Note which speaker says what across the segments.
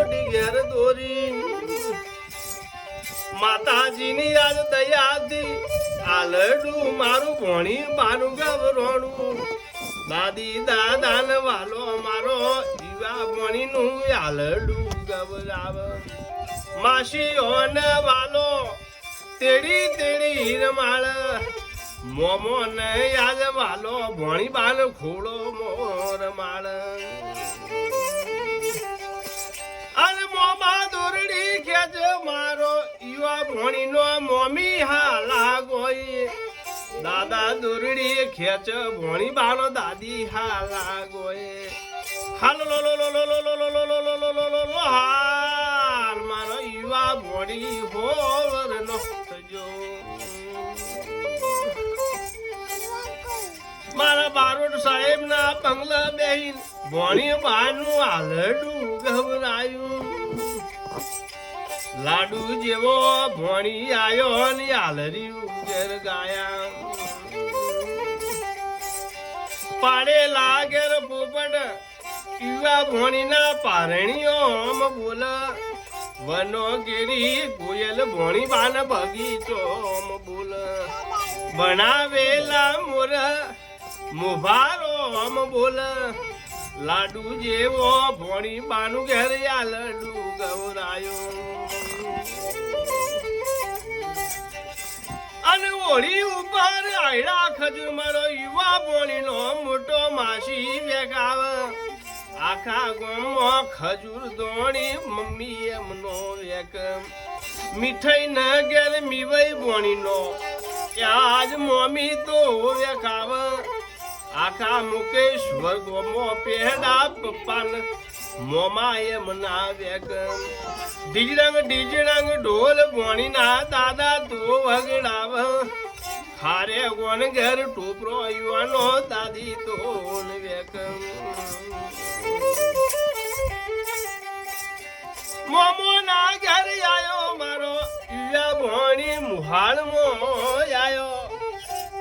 Speaker 1: Audi ઘેર દોરી માતાજીની આજ દયાથી આલડું મારું ભણી બાનું ગવરોણું દાદી દાદાન વાલો મારો જીવા ભણીનું આલડું ગવરાવ માસી ઓન વાલો તેડી તેડી હીરમાળ મોમો ને યાદ વાલો ભણી બાન ખોડો મોર માળ અને મોમા દોરડી ખેજ મારો યુવા ભણી નો મોમી હાલા ગોઈ દાદા દોરડી ખેચ ભણી બાનો દાદી હાલા ગોઈ હાલ લો લો લો લો લો લો લો લો લો લો લો લો લો લો હાલ મારો યુવા ભણી હોવર નો થજો મારા બારોટ સાહેબ ના બંગલા બેહીન ભણી બાનું આલડું ગવરાયું લાડુ જેવો ભણી આયો ને આલર્યું ઘેર ગાયા પાડે લાગેર પોપટ યુવા ભણી ના પારણીઓ આમ બોલ વનો ગેરી કોયલ ભણી બાન બગીચો આમ બોલ બનાવેલા મોર મુભારો આમ બોલ લાડુ જેવો ભણી બાનું ઘેર આલડુ ગવરાયો અને ઓળી ઉપર આયડા ખજૂર મારો યુવા ભણી નો મોટો માસી વેગાવ આખા ગામમાં ખજૂર દોણી મમ્મી એમનો વેક મીઠાઈ ન ઘેર મીવઈ ભણી નો આજ મમ્મી તો વેકાવ આખા મુકેશ્વર ગોમો પેડા પપ્પાન મોમા એમ ના વેગ ડીજડંગ ઢોલ ભણી ના દાદા તો વગડાવ ખારે ગોન ઘર ટોપરો યુવાનો દાદી તો વેક મોમો ના ઘર આયો મારો યુવા ભણી મુહાળમો આયો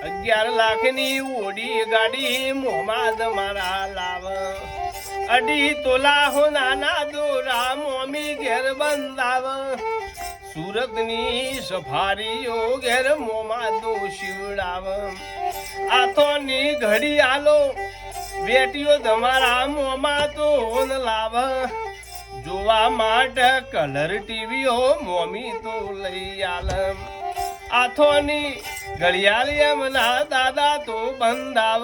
Speaker 1: 11 લાખની ઓડી ગાડી મોમાદ મારા લાવ અડી તોલા હો નાના દોરા મોમી ઘેર બંધાવ સુરતની સફારીઓ ઘેર મોમાદો શિવડાવ આથોની ઘડી આલો બેટીઓ તમારા મોમા તો લાવ જોવા માટે કલર ટીવીઓ મોમી તો લઈ આલ આથોની ઘડિયાળ એમના દાદા તો બંધાવ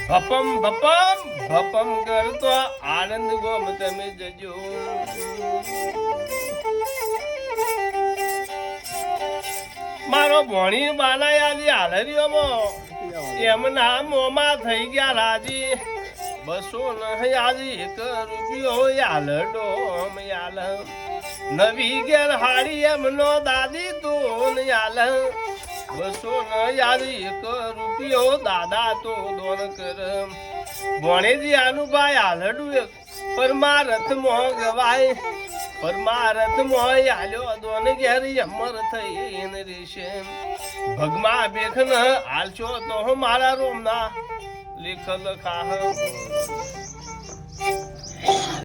Speaker 1: ભપમ ભપમ ભપમ કરતો આનંદ ગોમ તમે જજો મારો ભણી બાના યાદી હાલરીઓમાં એમના મોમાં થઈ ગયા રાજી 200 નહીં 1 રૂપિયો યાલડો યાલ નવી ઘેર હાડી એમનો દાદી તો યાલ 200 નહીં 1 રૂપિયો દાદા તો દોન કર ભણેજી આનુભાઈ હાલડું પરમારથમાં ગવાય પરમારથમાં આલ્યો દોન ઘેર અમર થઈને રેશે ભગમાં બેખન હાલશો તો મારા રોમના લેખલ ખાહ